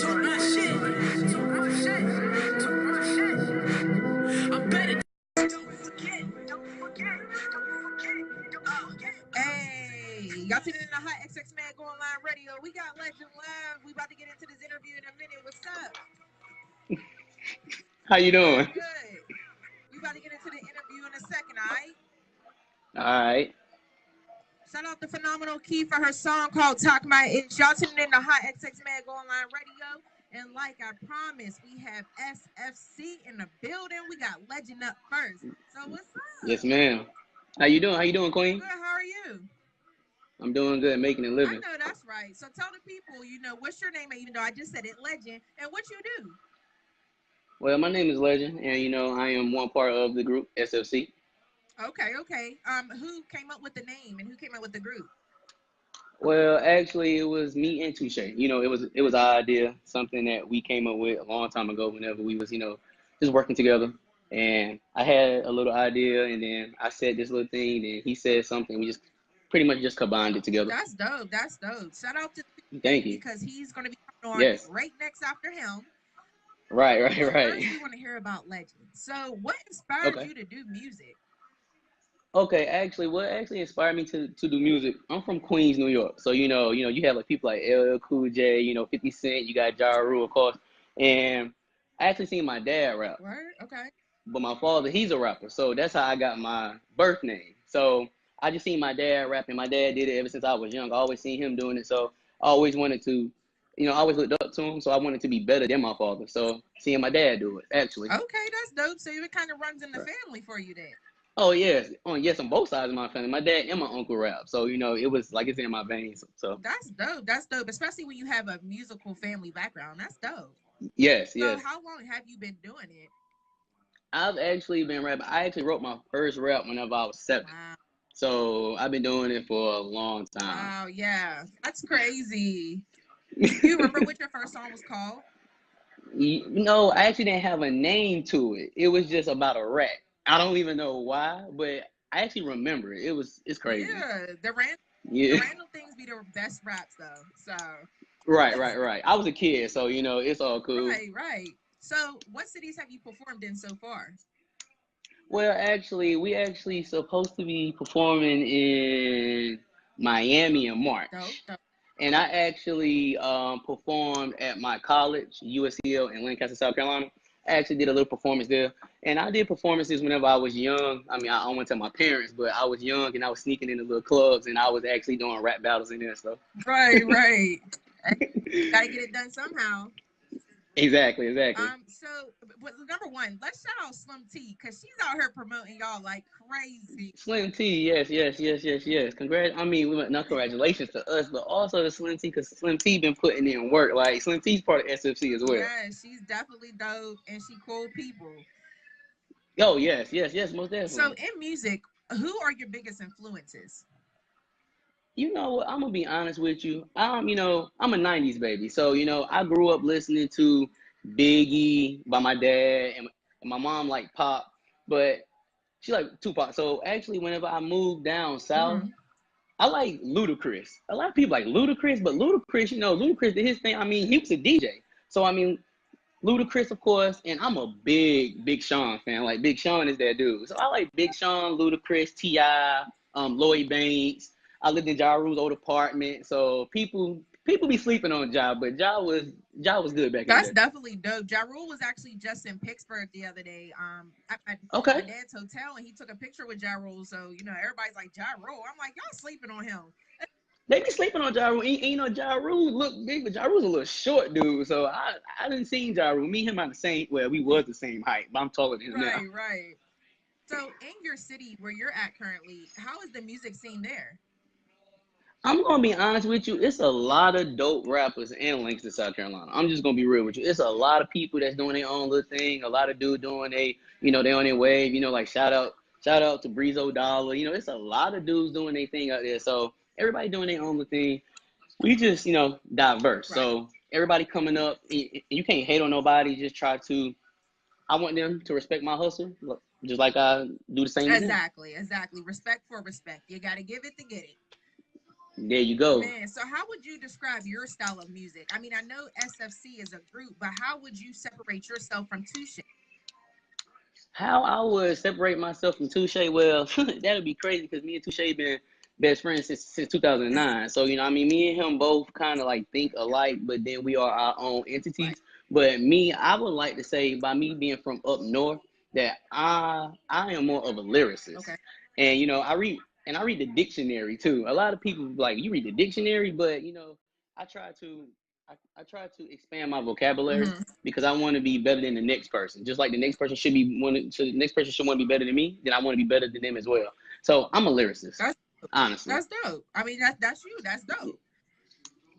Hey, y'all tuning in to HotxxMagOnlineRadio. We got Legend Live. We about to get into this interview in a minute. What's up? How you doing? Good. We about to get into the interview in a second, all right? All right. Shout out to Phenomenal Key for her song called Talk My Itch. Y'all tuning in to HotxMagOnlineRadio. And like I promised, we have S.F.C in the building. We got Legend up first. So what's up? Yes, ma'am. How you doing? How you doing, Queen? Good. How are you? I'm doing good, making a living. I know that's right. So tell the people, what's your name, even though I just said it, Legend, and what you do. Well, my name is Legend, and I am one part of the group S.F.C. Okay. Who came up with the name and who came up with the group? Well, actually, it was me and Touche. It was our idea, something that we came up with a long time ago. Whenever we was, just working together, and I had a little idea, and then I said this little thing, and he said something. We just pretty much just combined it together. That's dope. Shout out to Thank you, because he's gonna be coming on right next after him. Right. First, we want to hear about Legend. So, what inspired you to do music? Okay, actually, what actually inspired me to do music? I'm from Queens, New York. So you have like people like LL Cool J, 50 Cent. You got Ja Rule, of course. And I actually seen my dad rap. Right. Okay. But my father, he's a rapper, so that's how I got my birth name. So I just seen my dad rapping. My dad did it ever since I was young. I always seen him doing it, so I always wanted to. I always looked up to him, so I wanted to be better than my father. So seeing my dad do it, actually. Okay, that's dope. So it kind of runs in the family for you then. Oh yes, on both sides of my family. My dad and my uncle rap, so it was like it's in my veins. So that's dope, especially when you have a musical family background. That's dope. Yes. So how long have you been doing it? I've actually been rapping. I actually wrote my first rap whenever I was 7. Wow. So I've been doing it for a long time. Wow, yeah, that's crazy. You remember what your first song was called? I actually didn't have a name to it. It was just about a rat. I don't even know why, but I actually remember it. It's crazy. Yeah, the random things be the best raps though. So Right. I was a kid, so it's all cool. Right. So what cities have you performed in so far? Well, actually, we actually supposed to be performing in Miami in March. Dope. And I actually performed at my college, USCL in Lancaster, South Carolina. I actually did a little performance there. And I did performances whenever I was young. I mean, I went to my parents, but I was young and I was sneaking into little clubs and I was actually doing rap battles in there and stuff. Right. Gotta get it done somehow. Exactly. So, number one, let's shout out Slim T because she's out here promoting y'all like crazy. Slim T, yes. Not congratulations to us, but also to Slim T because Slim T been putting in work. Like Slim T's part of S.F.C as well. Yeah, she's definitely dope and she cool people. Oh yes, most definitely. So, in music, who are your biggest influences? You know what? I'm gonna be honest with you. I'm a '90s baby, so I grew up listening to Biggie by my dad, and my mom like pop, but she like Tupac. So actually, whenever I moved down south, I like Ludacris. A lot of people like Ludacris, but Ludacris did his thing. I mean, he was a DJ, so Ludacris, of course, and I'm a big Sean fan. Like Big Sean is that dude, so I like Big Sean, Ludacris, T.I., Lloyd Banks. I lived in Ja Rule's old apartment, so people be sleeping on Ja, but Ja was good back then. That's definitely dope. Ja Rule was actually just in Pittsburgh the other day. At my dad's hotel, and he took a picture with Ja Rule. So everybody's like Ja Rule. I'm like, y'all sleeping on him. They be sleeping on Ja Rule. Ja Rule look big, but Ja Rule's a little short dude. So I didn't see Ja Rule. Me and him are the same. Well, we was the same height, but I'm taller than him now. Right. So in your city where you're at currently, how is the music scene there? I'm going to be honest with you. It's a lot of dope rappers in Lancaster, South Carolina. I'm just going to be real with you. It's a lot of people that's doing their own little thing. A lot of dudes doing they on their wave. Like shout out to Breezo Dollar. It's a lot of dudes doing their thing out there. So everybody doing their own little thing. We just, diverse. Right. So everybody coming up, you can't hate on nobody. Just try to, I want them to respect my hustle. Just like I do the same. Exactly. Respect for respect. You got to give it to get it. There you go. Man, so how would you describe your style of music? I mean, I know S.F.C is a group, but how would you separate yourself from Touche? How I would separate myself from Touche? Well, that'd be crazy because me and Touche been best friends since 2009. So I mean, me and him both kind of like think alike, but then we are our own Right. entities. But me, I would like to say by me being from up north that I am more of a lyricist, Okay. and I read the dictionary too. A lot of people like you read the dictionary, but I try to I try to expand my vocabulary Hmm. because I want to be better than the next person. Just like the next person should be the next person should want to be better than me, then I want to be better than them as well. So I'm a lyricist, That's honestly. that's dope. I mean, that's you. That's dope.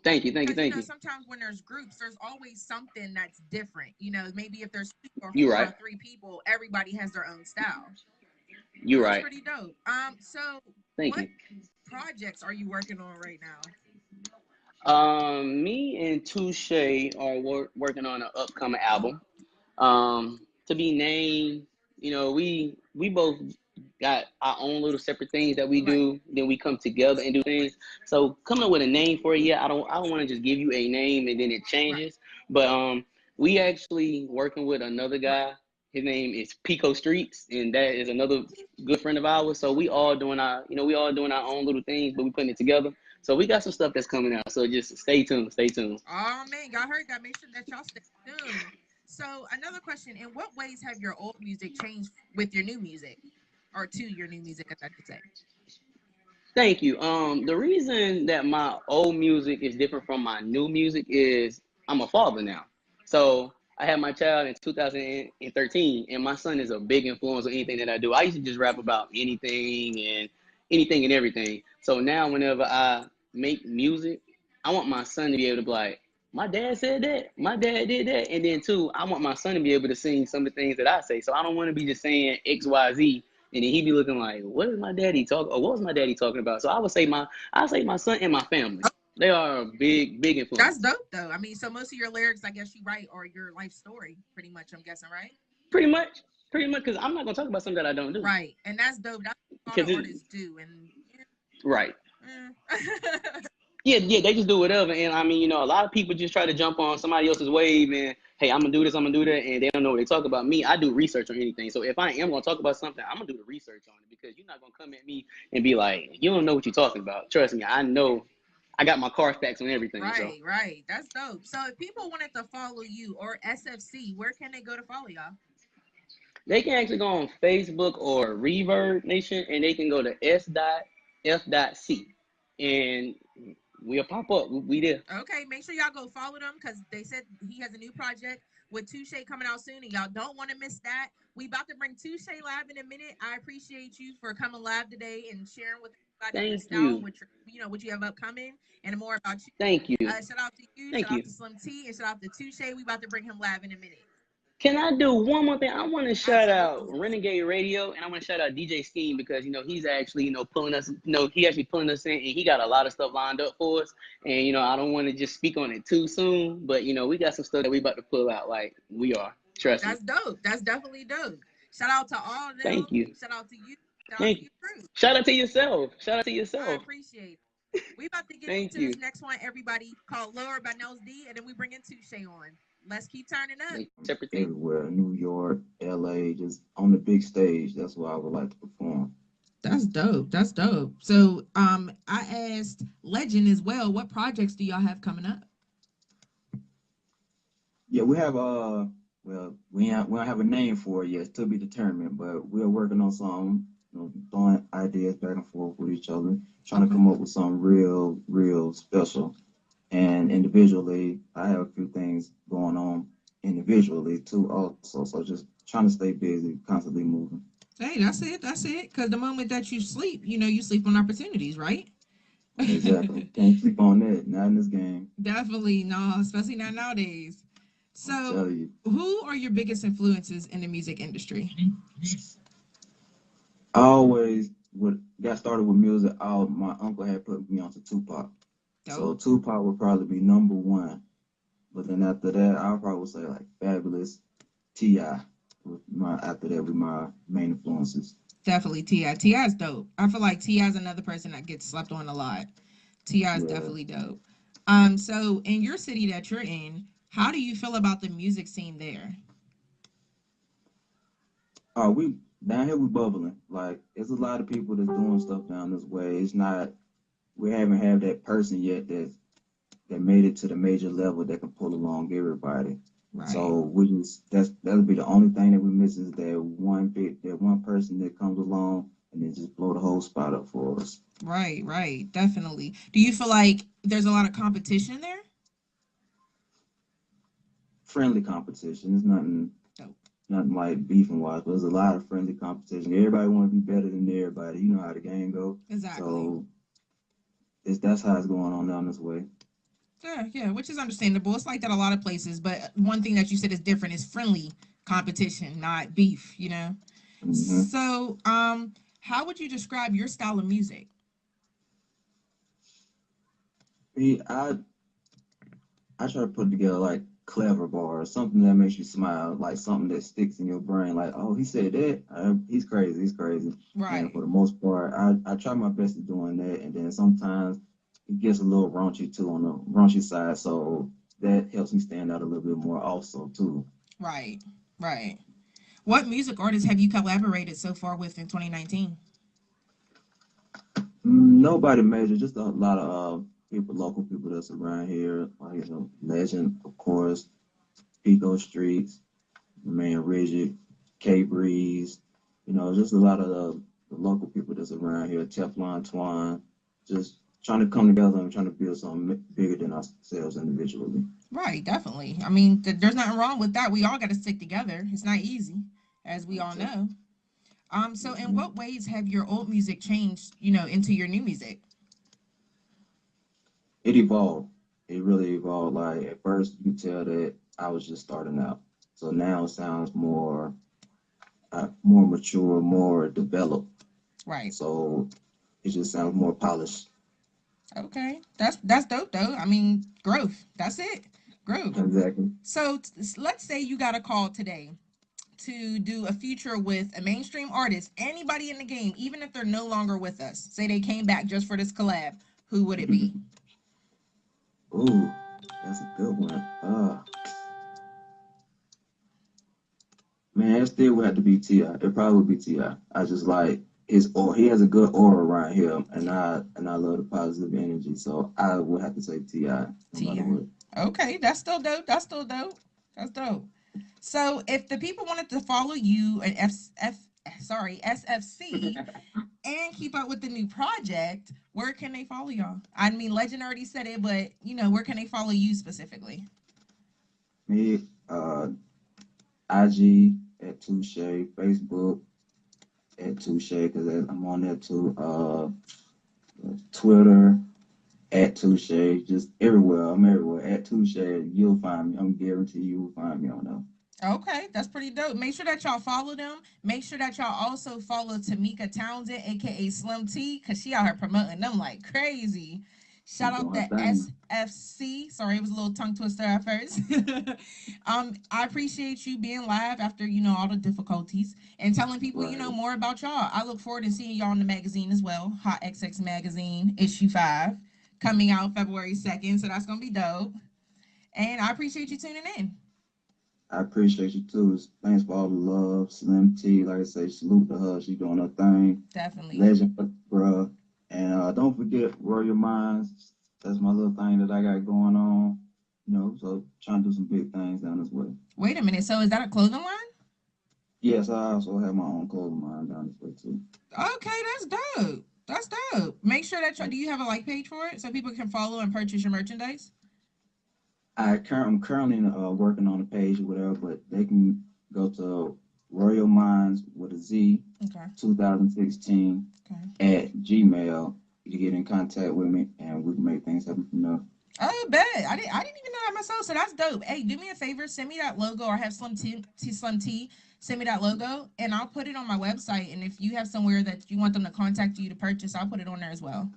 Thank you, thank you, Because thank you. sometimes when there's groups, there's always something that's different. Maybe if there's two or You four right. or three people, everybody has their own style. You That's right. pretty dope. So Thank what you. projects are you working on right now? Me and Touche are working on an upcoming album. To be named, we both got our own little separate things that we Right. do. Then we come together and do things. So coming up with a name for it, yeah, I don't want to just give you a name and then it Right. changes. But we actually working with another Right. guy. His name is Pico Streets, and that is another good friend of ours. So we all doing our own little things, but we putting it together. So we got some stuff that's coming out. So just stay tuned, stay tuned. Oh man, y'all heard that. Make sure that y'all stay tuned. So another question: in what ways have your old music changed with your new music, or to your new music, as I should say? Thank you. The reason that my old music is different from my new music is I'm a father now. So I had my child in 2013, and my son is a big influence on anything that I do. I used to just rap about anything and everything. So now whenever I make music, I want my son to be able to be like, my dad said that, my dad did that, and then too, I want my son to be able to sing some of the things that I say. So I don't want to be just saying X, Y, Z and then he be looking like, what is my daddy talking? Or what was my daddy talking about? So I say my son and my family. They are a big That's influence. dope, though. I mean, so most of your lyrics, I guess you write, or your life story, pretty much. I'm guessing, right? Pretty much, because I'm not gonna talk about something that I don't do. Right, and that's dope. That's what Because all the it, artists do, and right. yeah. Yeah, they just do whatever. And I mean, a lot of people just try to jump on somebody else's wave and hey, I'm gonna do this, I'm gonna do that, and they don't know what they talk about. Me, I do research on anything. So if I am gonna talk about something, I'm gonna do the research on it because you're not gonna come at me and be like, you don't know what you're talking about. Trust me, I know. I got my car facts on everything. So Right, right. That's dope. So if people wanted to follow you or SFC, where can they go to follow y'all? they can actually go on Facebook or Reverb Nation, and they can go to S.F.C, and we'll pop up. We there. Okay, make sure y'all go follow them because they said he has a new project with Touche coming out soon, and y'all don't want to miss that. We about to bring Touche live in a minute. I appreciate you for coming live today and sharing with everybody your Thank style and you. what you have upcoming and more about you. Thank you. Shout out to you, Thank shout out you. to Slim T, and shout out to Touche. We about to bring him live in a minute. Can I do one more thing? I want to shout out Absolutely. Renegade Radio, and I want to shout out DJ Scheme because he's actually pulling us. He actually pulling us in, and he got a lot of stuff lined up for us. And I don't want to just speak on it too soon, but we got some stuff that we about to pull out. Like we are. Trust me. That's dope. That's definitely dope. Shout out to all of them. Thank you. Shout out to you. Shout out to Thank you. your crew. Shout out to yourself. Shout out to I yourself. appreciate it. We about to get Thank into this you. next one, everybody, called Lower by Nels D, and then we bring in Touche on. Let's keep turning up. Separate thing. Everywhere, New York, LA, just on the big stage. That's where I would like to perform. That's dope. That's dope. So I asked Legend as well, what projects do y'all have coming up? Yeah, we have well, we don't have a name for it yet, to be determined, but we're working on some, throwing ideas back and forth with each other, trying to come up with something real special. And individually, I have a few things going on individually too, also. So just trying to stay busy, constantly moving. Hey, that's it. That's it. Because the moment that you sleep, you sleep on opportunities, right? Exactly. Can't sleep on that. Not in this game. Definitely no, especially not nowadays. I'm So, telling you. who are your biggest influences in the music industry? I always got started with music. My uncle had put me onto Tupac. So Dope. Tupac would probably be number one. But then after that, I probably say like Fabulous, T.I. After that with my main influences. Definitely Ti. Ti's dope. I feel like Ti is another person that gets slept on a lot. Ti is Yeah. definitely dope. So in your city that you're in, how do you feel about the music scene there? Oh, we down here we bubbling. Like there's a lot of people that's doing stuff down this way. It's not we haven't had that person yet that made it to the major level that can pull along everybody. Right. So we just that'll be the only thing that we miss is that one person that comes along and then just blow the whole spot up for us. Right, right, definitely. Do you feel like there's a lot of competition there? Friendly competition. It's Dope. nothing like beefing wise, but there's a lot of friendly competition. Everybody want to be better than everybody. You know how the game go. Exactly. So that's how it's going on down this way. Yeah, yeah, which is understandable. It's like that a lot of places, but one thing that you said is different is friendly competition, not beef, you know? Hmm. So, how would you describe your style of music? I try to put together like clever bars, something that makes you smile, like something that sticks in your brain. Like, oh, he said that. He's crazy. He's crazy. And Right. for the most part, I try my best at doing that. And then sometimes it gets a little raunchy too on the raunchy side. So that helps me stand out a little bit more also too. Right. Right. What music artists have you collaborated so far with in 2019? Nobody major, just a lot of people, local people that's around here. Legend, of course, Pico Streets, Man Rigid, K Breeze, just a lot of the local people that's around here, Teflon Twine, just trying to come together and trying to build something bigger than ourselves individually. Right, definitely. I mean, there's nothing wrong with that. We all got to stick together. It's not easy, as we all Exactly. know. So Yes, in ma'am. what ways have your old music changed, into your new music? It evolved. It really evolved. Like at first, you could tell that I was just starting out. So now it sounds more mature, more developed. Right. So it just sounds more polished. Okay. That's dope though. I mean, growth. That's it. Growth. Exactly. So let's say you got a call today to do a feature with a mainstream artist, anybody in the game, even if they're no longer with us. Say they came back just for this collab. Who would it be? Ooh, that's a good one. Man, it still would have to be Ti. It probably would be Ti. I just like his or he has a good aura around him, and I love the positive energy. So I would have to say Ti, no matter Tia. what. Okay, that's still dope. That's still dope. That's dope. So if the people wanted to follow you and SFC and keep up with the new project, where can they follow y'all? I mean, Legend already said it, but where can they follow you specifically? Me, IG at Touche, Facebook at Touche because I'm on there too. Twitter at Touche, just everywhere. I'm everywhere at Touche. You'll find me. I'm guarantee you'll find me on there. Okay, that's pretty dope. Make sure that y'all follow them. Make sure that y'all also follow Tamika Townsend, aka Slim T, because she out here promoting them like crazy. She's Shout out doing her to thing. S.F.C. Sorry, it was a little tongue twister at first. I appreciate you being live after all the difficulties and telling people Right. more about y'all. I look forward to seeing y'all in the magazine as well. Hot XX Magazine issue 5 coming out February 2nd, so that's gonna be dope. And I appreciate you tuning in. I appreciate you too. Thanks for all the love. Slim T, like I say, salute to her. She doing her thing. Definitely. Legend, bruh. And don't forget Royal Minds. That's my little thing that I got going on. So trying to do some big things down this way. Wait a minute. So is that a clothing line? Yes, I also have my own clothing line down this way too. Okay, that's dope. That's dope. Make sure that do you have a like page for it so people can follow and purchase your merchandise? I'm currently working on a page or whatever, but they can go to Royal Minds with a Z Okay. 2016 Okay. at Gmail to get in contact with me, and we can make things happen from there. Oh, bet. I didn't even know that myself. So that's dope. Hey, do me a favor. Send me that logo or have Slim T. Send me that logo and I'll put it on my website. And if you have somewhere that you want them to contact you to purchase, I'll put it on there as well.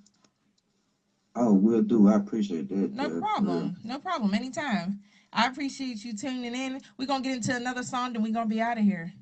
Oh, will do. I appreciate that, No for real. problem. No problem. Anytime. I appreciate you tuning in. We're going to get into another song and we're going to be out of here.